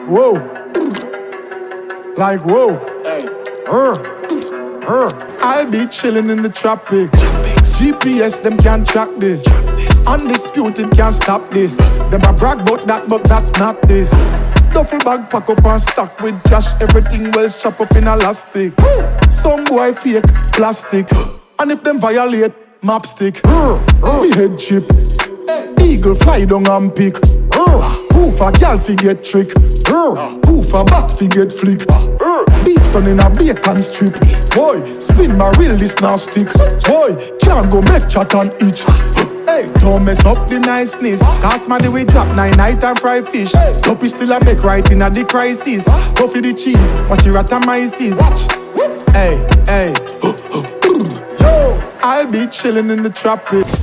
whoa. Like whoa. I'll be chilling in the tropics. GPS, them can't track this. Undisputed, can't stop this. Them a brag about that, but that's not this. Duffel bag pack up and stack with cash. Everything well strap up in elastic. Some boy fake plastic. And if them violate, map stick. Me head chip. Eagle fly down and pick. Poof a gal fi get trick. Poof a bat fi get flick. Beef done in a bacon strip. Boy, spin my reel this now stick. Boy, can't go make chat and itch. Hey, don't mess up the niceness. Cause my we drop 9 night and fry fish. Dopey still a make right in a the crisis. Go for the cheese, watch your atomizes. Hey, hey. Yo, I'll be chilling in the tropics.